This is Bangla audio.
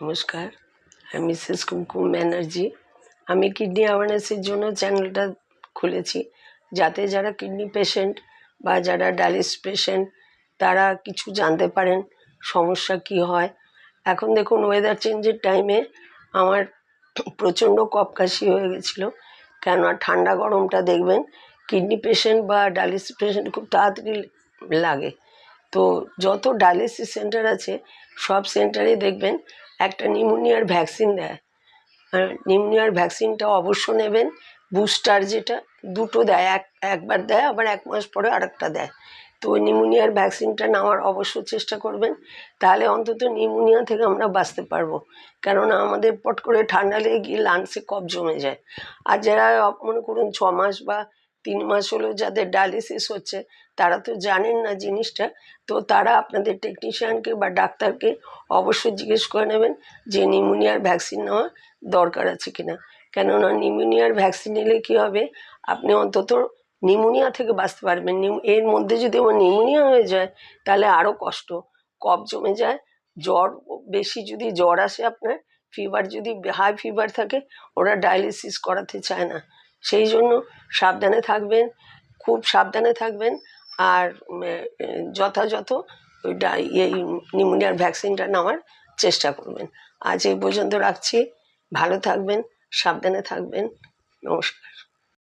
নমস্কার, আমি মিসেস কুমকুম ব্যানার্জি। আমি কিডনি অ্যাওয়ারনেসের জন্য চ্যানেলটা খুলেছি, যাতে যারা কিডনি পেশেন্ট বা যারা ডায়ালিসিস পেশেন্ট তারা কিছু জানতে পারেন সমস্যা কি হয়। এখন দেখুন, ওয়েদার চেঞ্জের টাইমে আমার প্রচণ্ড কফ কাশি হয়ে গেছিলো। কেননা ঠান্ডা গরমটা দেখবেন কিডনি পেশেন্ট বা ডায়ালিসিস পেশেন্ট খুব তাড়াতাড়ি লাগে। তো যত ডায়ালিসিস সেন্টার আছে সব সেন্টারে দেখবেন একটা নিউমোনিয়ার ভ্যাকসিন দেয়। নিউমোনিয়ার ভ্যাকসিনটা অবশ্য নেবেন, বুস্টার যেটা দুটো দেয়, একবার দেয়, আবার 1 মাস পরে আরেকটা দেয়। তো ওই নিউমোনিয়ার ভ্যাকসিনটা নেওয়ার অবশ্য চেষ্টা করবেন, তাহলে অন্তত নিউমোনিয়া থেকে আমরা বাঁচতে পারবো। কেননা আমাদের পট করে ঠান্ডা লেগে গিয়ে লাংসে কফ জমে যায়। আর যারা মনে করুন 6 মাস বা 3 মাস হলেও যাদের ডায়ালিসিস হচ্ছে, তারা তো জানেন না জিনিসটা। তো তারা আপনাদের টেকনিশিয়ানকে বা ডাক্তারকে অবশ্যই জিজ্ঞেস করে নেবেন যে নিউমোনিয়ার ভ্যাকসিন নেওয়া দরকার আছে কিনা। কেননা নিউমোনিয়ার ভ্যাকসিন নিলে কী হবে, আপনি অন্তত নিউমোনিয়া থেকে বাঁচতে পারবেন। এর মধ্যে যদি আমার নিউমোনিয়া হয়ে যায় তাহলে আরও কষ্ট, কফ জমে যায়, জ্বর, বেশি যদি জ্বর আসে আপনার, ফিভার যদি হাই ফিভার থাকে, ওরা ডায়ালিসিস করাতে চায় না। সেই জন্য সাবধানে থাকবেন, খুব সাবধানে থাকবেন। আর যথাযথ ওই এই নিউমোনিয়ার ভ্যাকসিনটা নেওয়ার চেষ্টা করবেন। আজ এই পর্যন্ত রাখছি। ভালো থাকবেন, সাবধানে থাকবেন। নমস্কার।